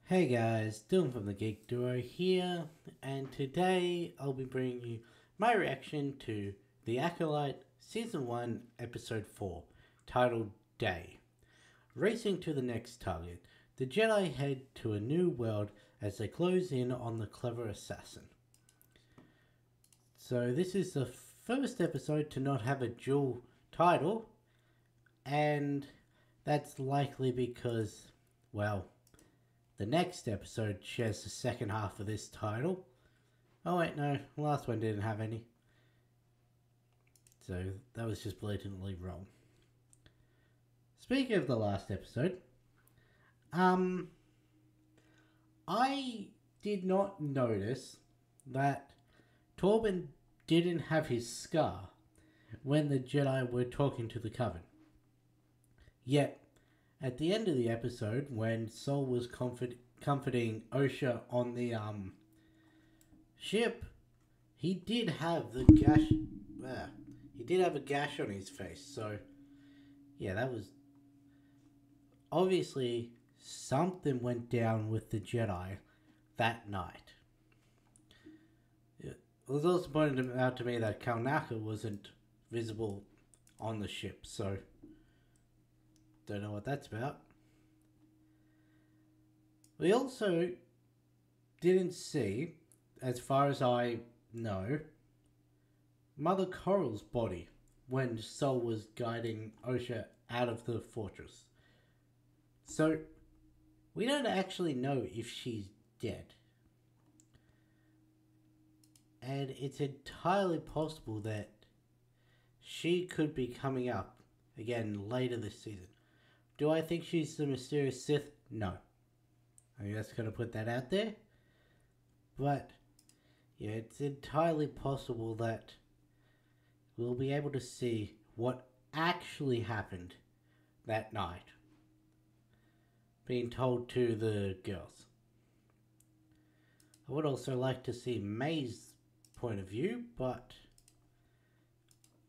Hey guys, Dylan from the Geek Duo here, and today I'll be bringing you my reaction to The Acolyte Season 1, Episode 4, titled Day. Racing to the next target, the Jedi head to a new world as they close in on the clever assassin. So this is the first episode to not have a dual title, and that's likely because, well, the next episode shares the second half of this title. Oh wait, no, the last one didn't have any. So that was just blatantly wrong. Speaking of the last episode, I did not notice that Torben didn't have his scar when the Jedi were talking to the Coven. Yet, at the end of the episode, when Sol was comforting Osha on the ship, he did have the gash. He did have a gash on his face. So, yeah, that was obviously something went down with the Jedi that night. It was also pointed out to me that Kalnaka wasn't visible on the ship, so don't know what that's about. We also didn't see, as far as I know, Mother Coral's body when Sol was guiding Osha out of the fortress. So, we don't actually know if she's dead. And it's entirely possible that she could be coming up again later this season. Do I think she's the mysterious Sith? No. I'm just going to put that out there. But, yeah, it's entirely possible that we'll be able to see what actually happened that night being told to the girls. I would also like to see May's point of view, but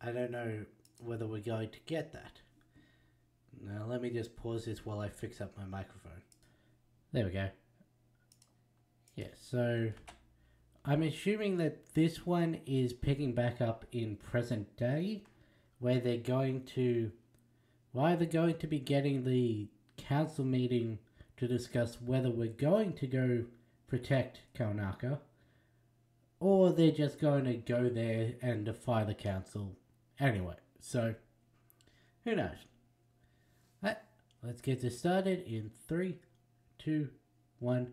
I don't know whether we're going to get that. Now let me just pause this while I fix up my microphone. There we go. Yeah, so I'm assuming that this one is picking back up in present day, where they're going to, well, either going to be getting the council meeting to discuss whether we're going to go protect Kalnaka, or they're just going to go there and defy the council anyway. So, who knows? Let's get this started in 3, 2, 1,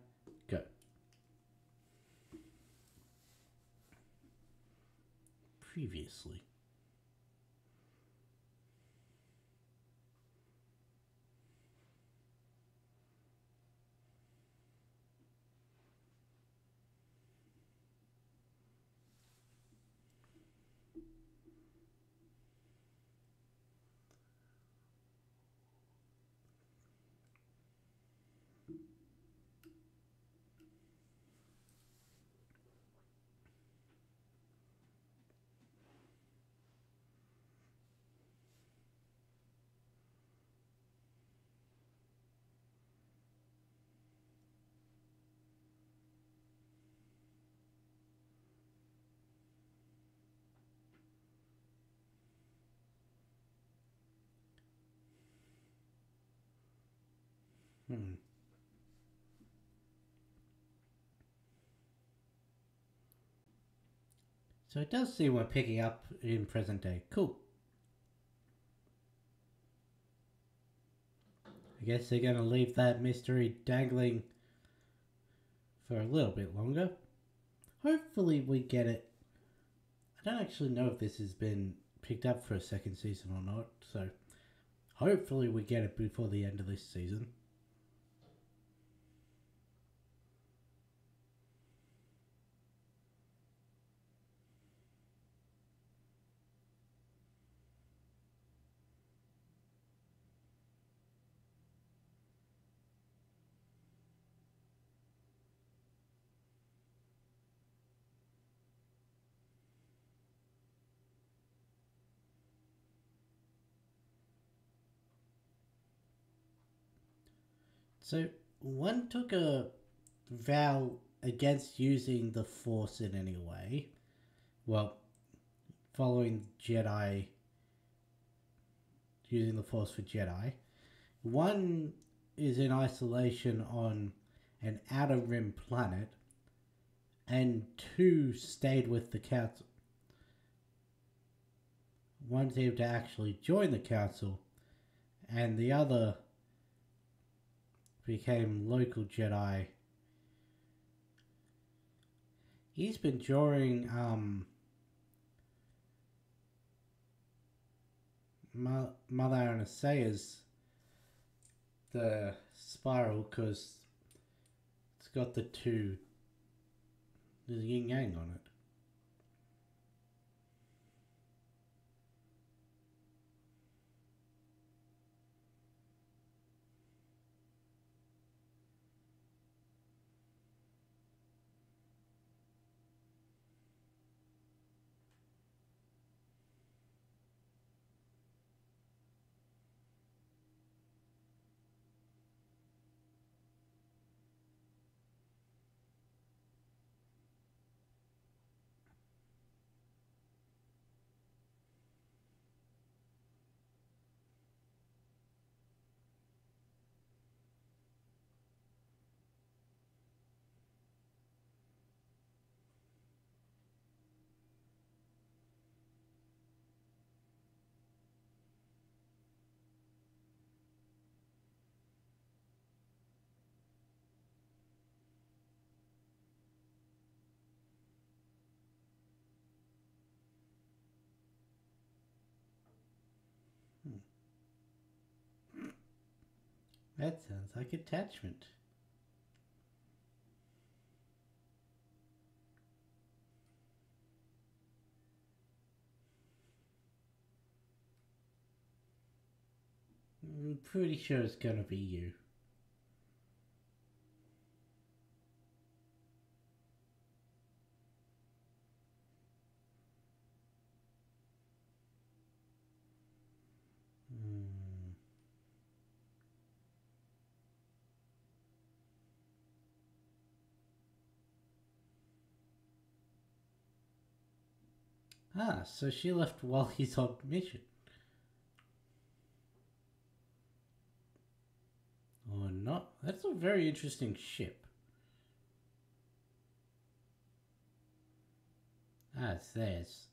go. Previously. So it does seem we're picking up in present day. Cool. I guess they're going to leave that mystery dangling for a little bit longer. Hopefully we get it. I don't actually know if this has been picked up for a second season or not, so hopefully we get it before the end of this season. So one took a vow against using the Force in any way. Well, following Jedi, using the Force for Jedi. One is in isolation on an outer rim planet, and two stayed with the Council. One seemed to actually join the Council, and the other became local Jedi. He's been drawing Mother Anastasia's the spiral because it's got the two, there's yin yang on it. That sounds like attachment. I'm pretty sure it's gonna be you. Ah, so she left while he's on mission. Or not? That's a very interesting ship. Ah, it's theirs.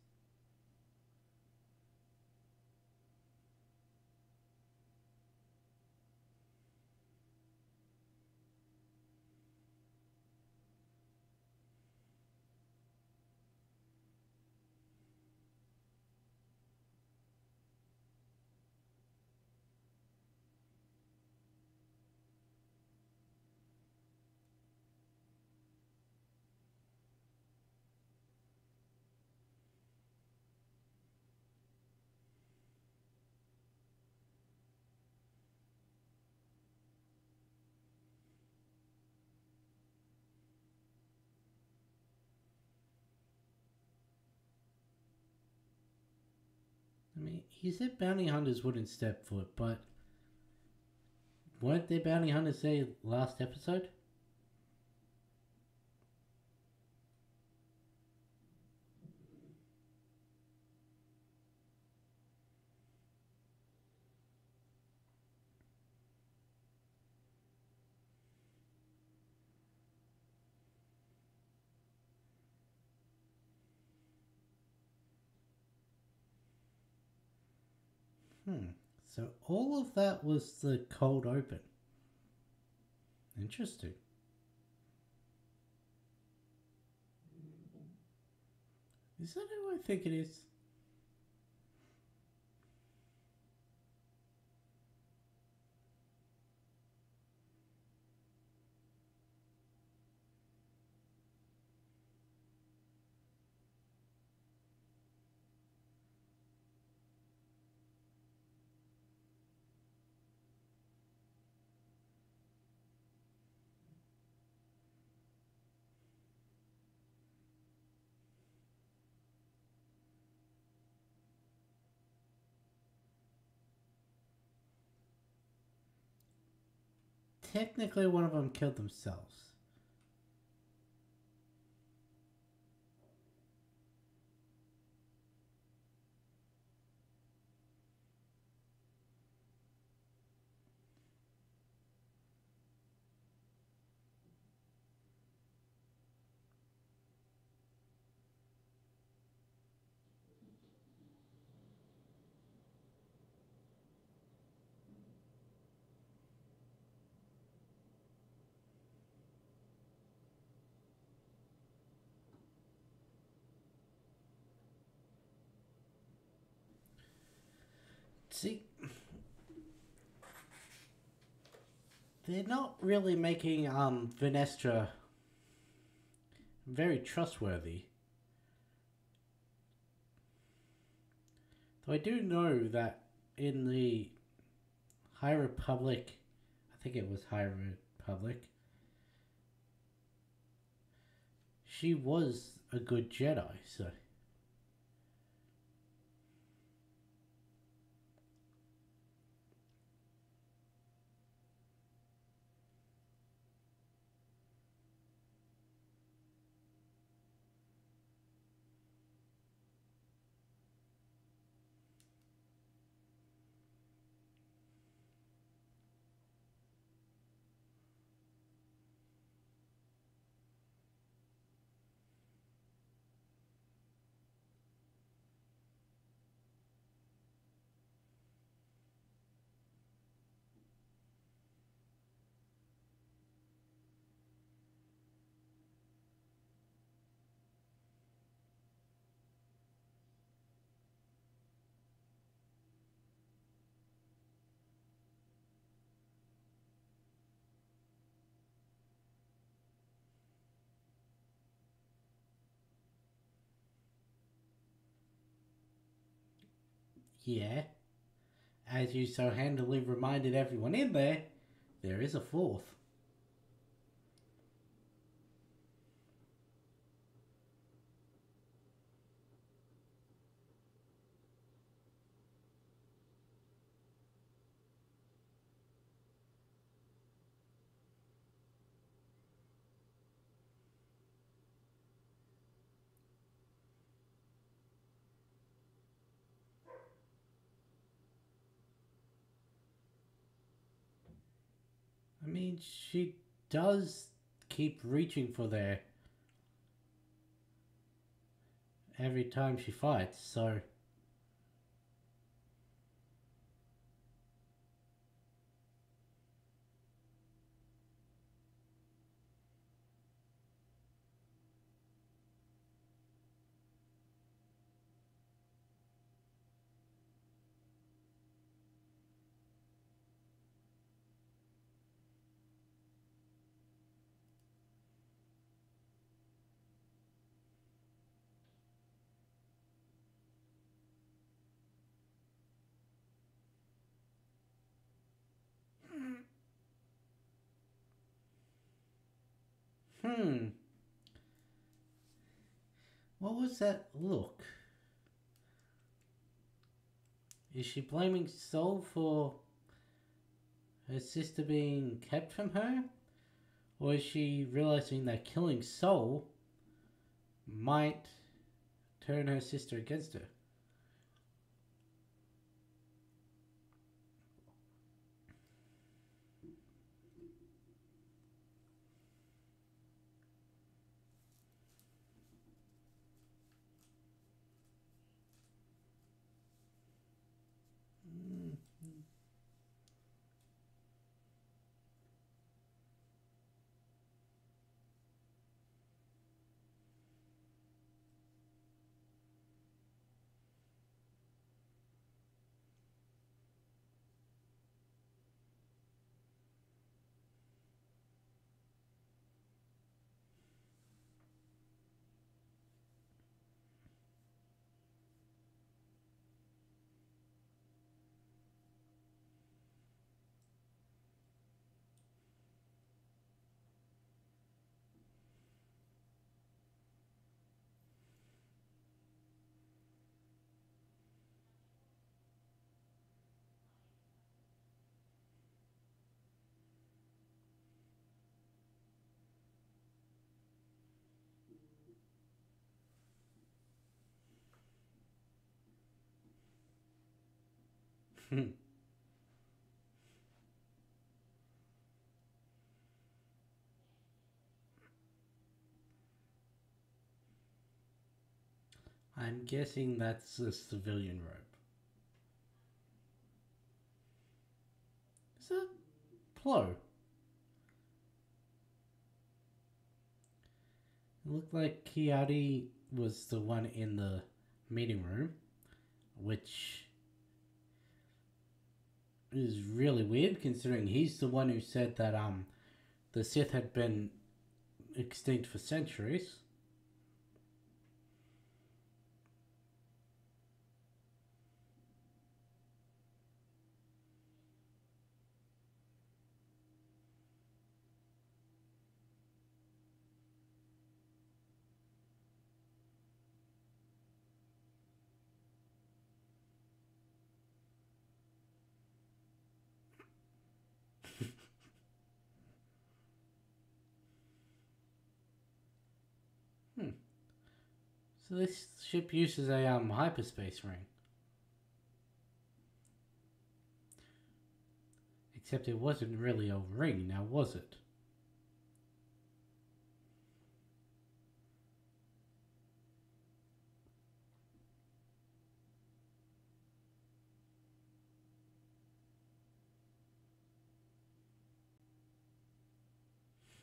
I mean, he said bounty hunters wouldn't step foot, but weren't there bounty hunters there last episode? So all of that was the cold open. Interesting. Is that who I think it is? Technically, one of them killed themselves. See, they're not really making Venestra very trustworthy. Though I do know that in the High Republic, I think it was High Republic, she was a good Jedi, so. Yeah, as you so handily reminded everyone in there is a fourth. I mean, she does keep reaching for there every time she fights, so. Hmm. What was that look? Is she blaming Soul for her sister being kept from her? Or is she realizing that killing Soul might turn her sister against her? I'm guessing that's a civilian robe. Is that Plo? It looked like Kiadi was the one in the meeting room, which is really weird considering he's the one who said that the Sith had been extinct for centuries. Hmm. So this ship uses a hyperspace ring. Except it wasn't really a ring, now was it?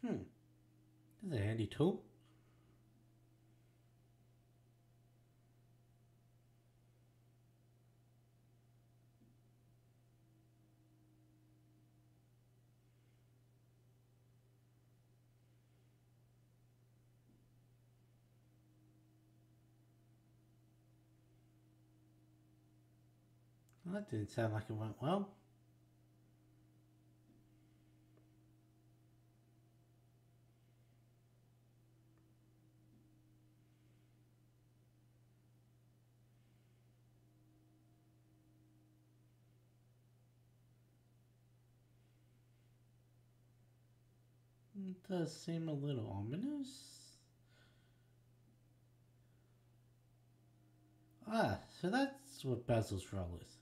Hmm. That's a handy tool. Well, that didn't sound like it went well. It does seem a little ominous. Ah, so that's what Basil's role is.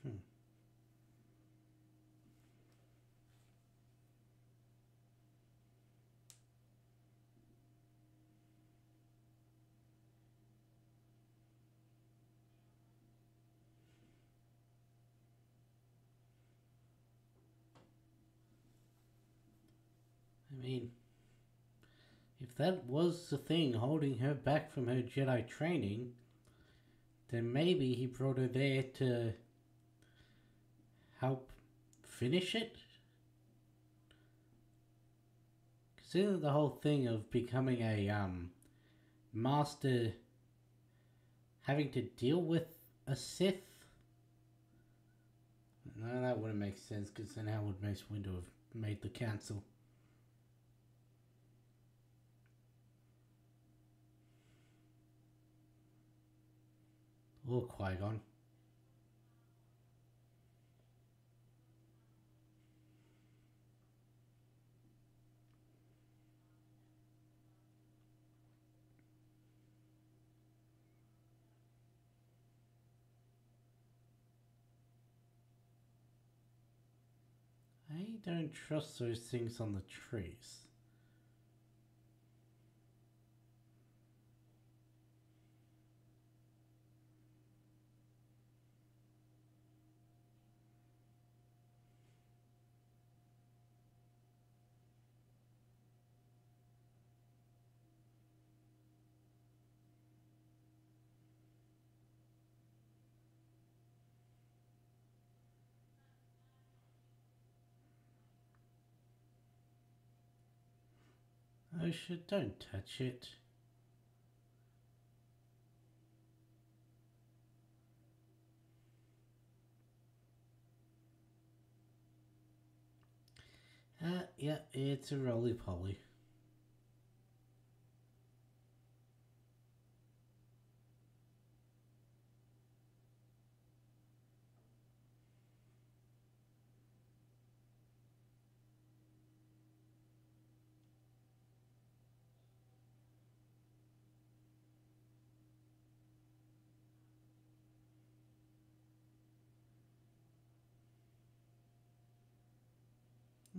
Hmm. I mean, if that was the thing holding her back from her Jedi training, then maybe he brought her there to help finish it? Because isn't the whole thing of becoming a master having to deal with a Sith? No, that wouldn't make sense because then how would Mace Windu have made the council? Or Qui-Gon. I don't trust those things on the trees. Oh shit, don't touch it. Yeah, it's a roly-poly.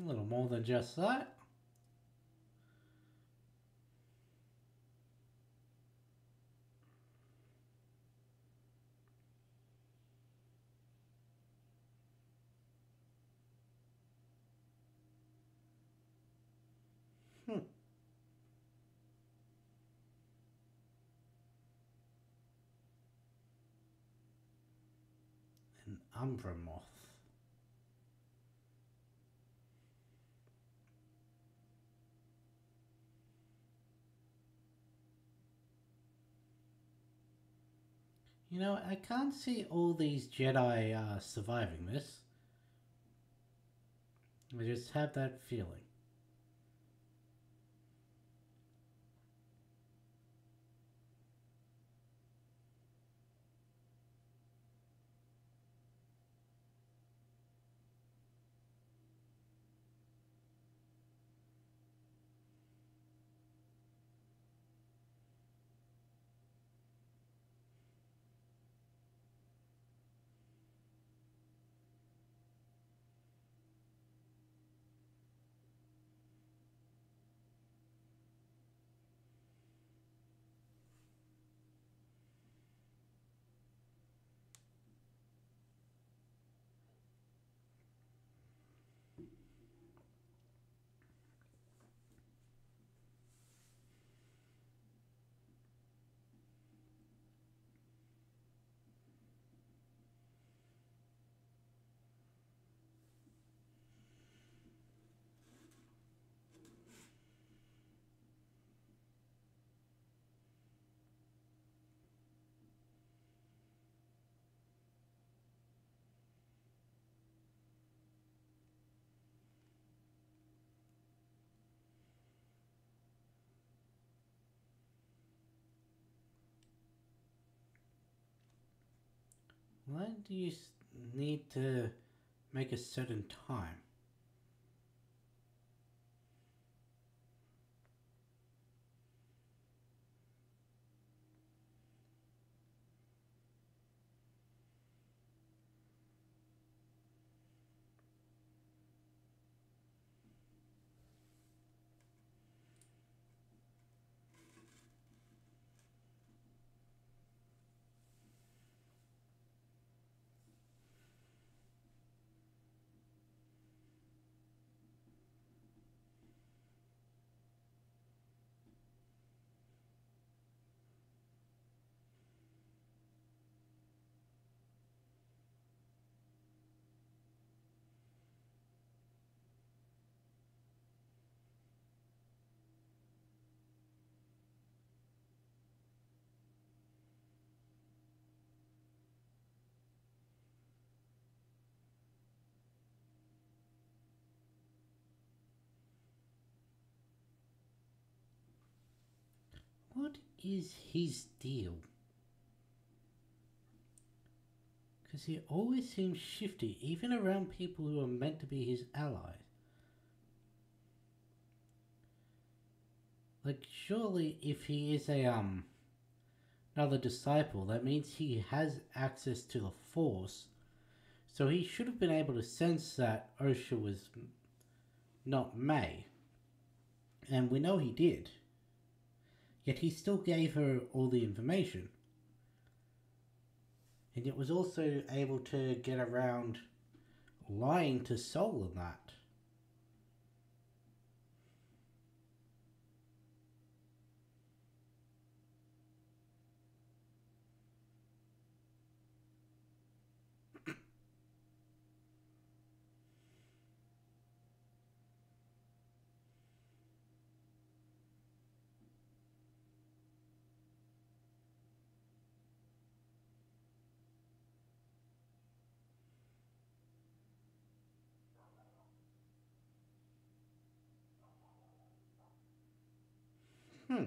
A little more than just that. Hmm. An umbra moth. You know, I can't see all these Jedi surviving this. I just have that feeling. Why do you need to make a certain time? What is his deal? Because he always seems shifty, even around people who are meant to be his allies. Like, surely if he is another disciple, that means he has access to the Force. So he should have been able to sense that Osha was not May. And we know he did. Yet he still gave her all the information. And it was also able to get around lying to Sol and that. Hmm.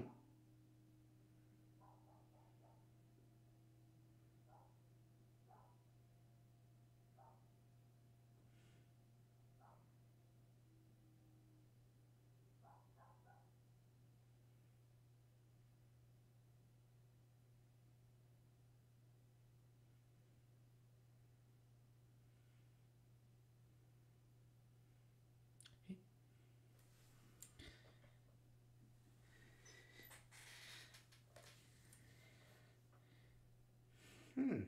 Hmm.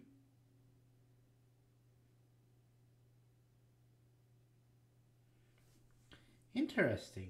Interesting.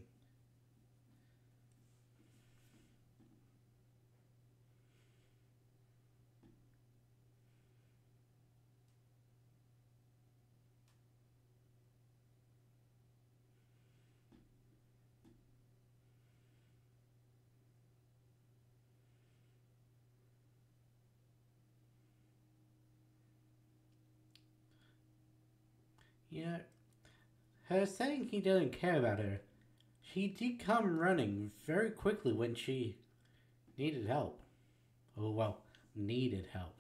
You know, her saying he doesn't care about her, she did come running very quickly when she needed help. Oh, well, needed help.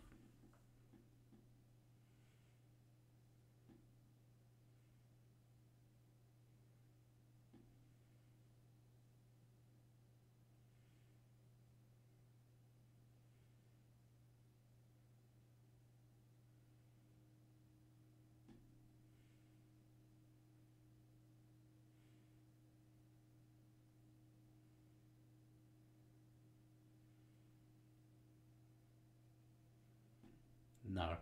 No.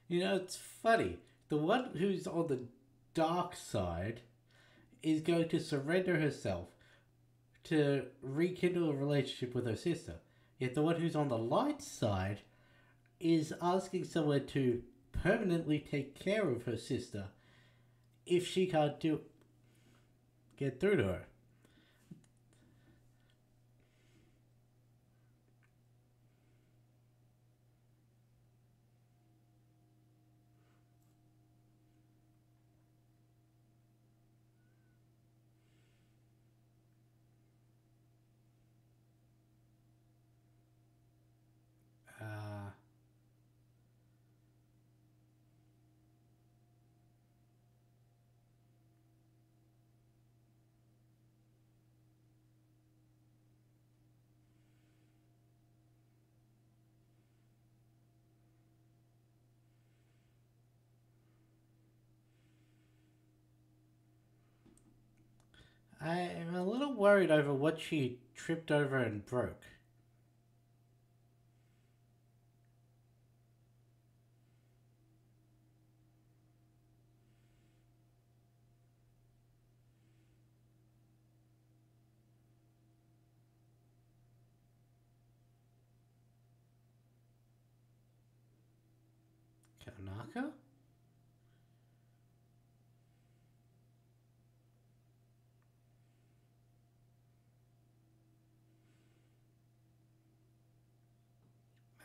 You know, it's funny. The one who's on the dark side is going to surrender herself to rekindle a relationship with her sister. Yet the one who's on the light side is asking someone to permanently take care of her sister if she can't get through to her. Uh, I'm a little worried over what she tripped over and broke. Kanaka?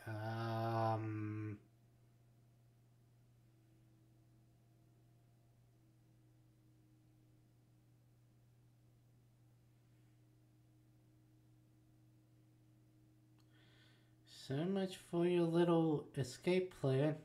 Um, so much for your little escape plan.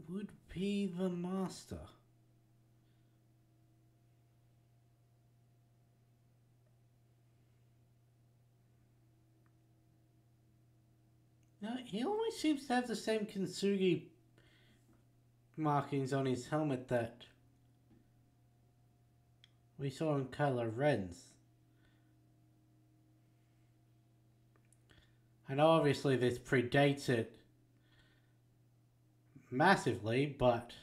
would be the master? No, he always seems to have the same Kintsugi markings on his helmet that we saw in Kylo Ren's. I know obviously this predates it massively, but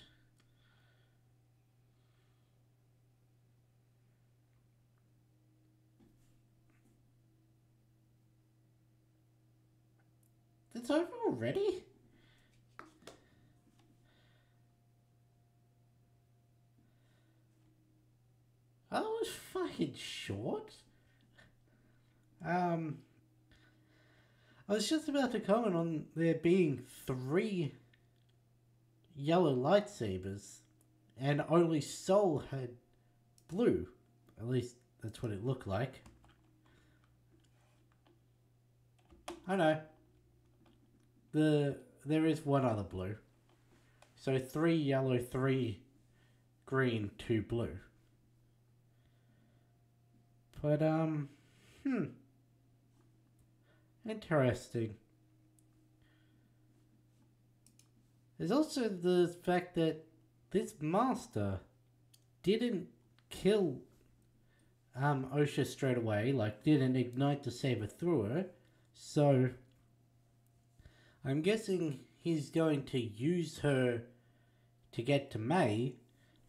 it's over already? That was fucking short. I was just about to comment on there being 3 yellow lightsabers, and only Soul had blue. At least that's what it looked like. I know. There is one other blue. So 3 yellow, 3 green, 2 blue. But, interesting. There's also the fact that this master didn't kill Osha straight away, like didn't ignite the saber through her. So I'm guessing he's going to use her to get to May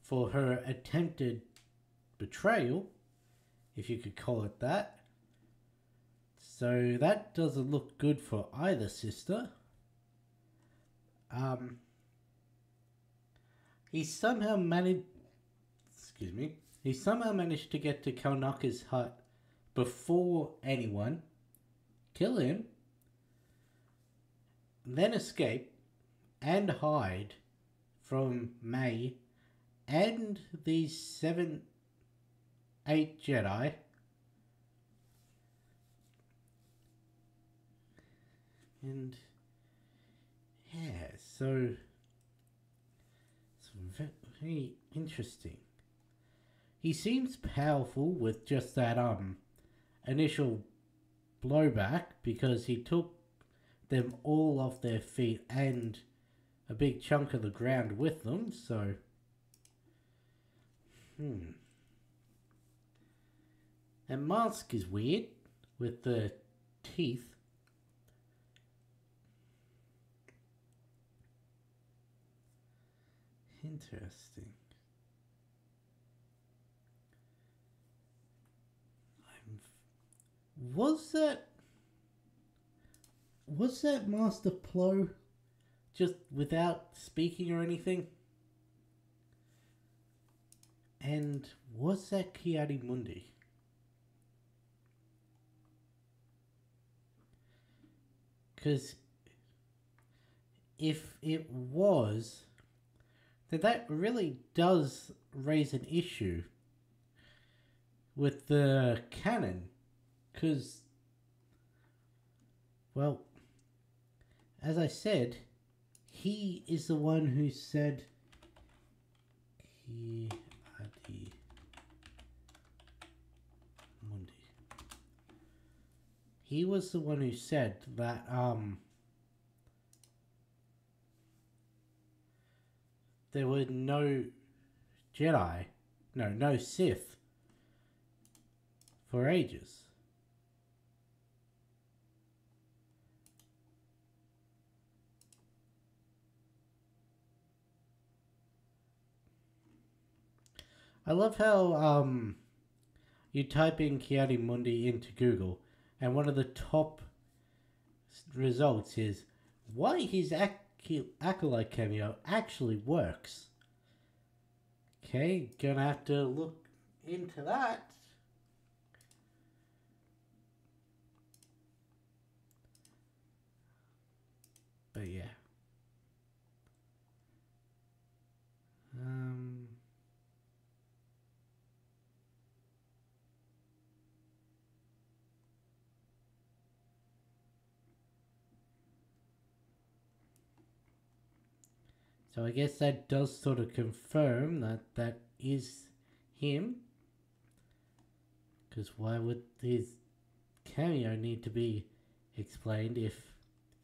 for her attempted betrayal, if you could call it that. So that doesn't look good for either sister. He somehow managed to get to Kalnaka's hut before anyone, kill him, then escape and hide from May and these 8 Jedi. And yeah, so it's very interesting. He seems powerful with just that initial blowback, because he took them all off their feet and a big chunk of the ground with them, so And mask is weird with the teeth. Interesting. Was that Master Plo just without speaking or anything? And was that Kiadi Mundi? Because if it was, then that really does raise an issue with the canon. Because, well, as I said, he is the one who said Kiadi Mundi. He was the one who said that there were no Jedi, no Sith for ages. I love how you type in Kiadi Mundi into Google, and one of the top results is why his Acolyte cameo actually works. Okay, gonna have to look into that. But yeah. So I guess that does sort of confirm that that is him. Because why would his cameo need to be explained if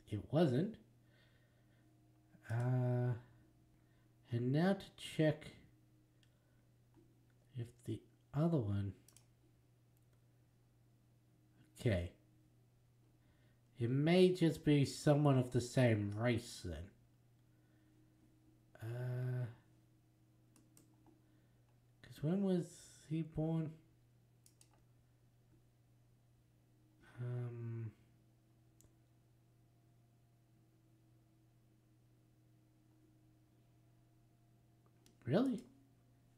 it wasn't? And now to check if the other one... Okay. It may just be someone of the same race then. Because when was he born? Really?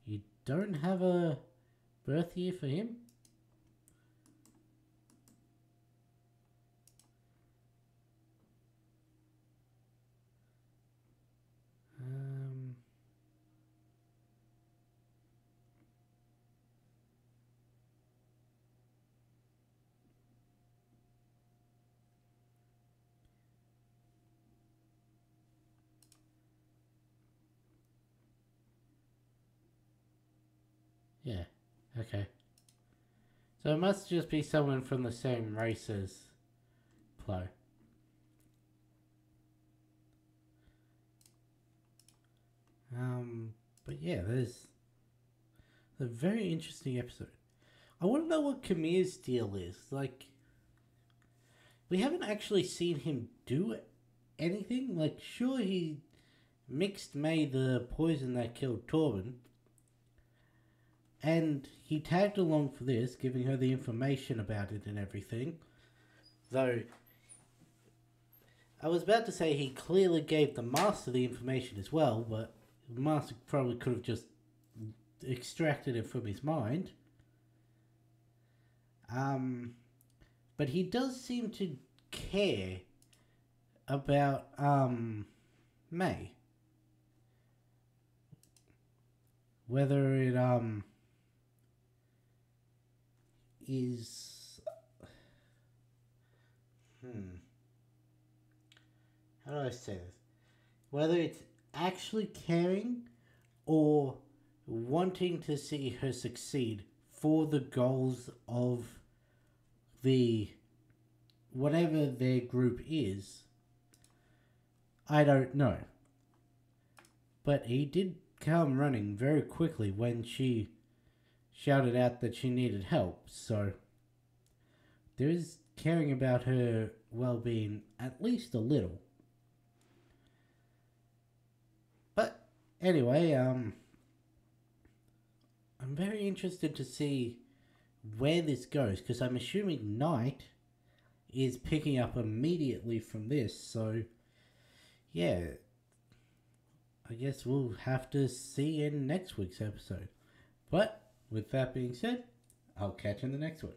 You don't have a birth year for him? Yeah, okay. So it must just be someone from the same race as Plo. But yeah, there's a very interesting episode. I want to know what Kamir's deal is. Like, we haven't actually seen him do anything. Like, sure, he mixed May the poison that killed Torben. And he tagged along for this, giving her the information about it and everything. Though, I was about to say he clearly gave the Master the information as well, but the Master probably could have just extracted it from his mind. But he does seem to care about, May. Whether it, is... How do I say this? Whether it's actually caring or wanting to see her succeed for the goals of the... whatever their group is, I don't know. But he did come running very quickly when she shouted out that she needed help, so there is caring about her well-being at least a little. But anyway, I'm very interested to see where this goes, because I'm assuming Night is picking up immediately from this, so yeah, I guess we'll have to see in next week's episode. But with that being said, I'll catch you in the next one.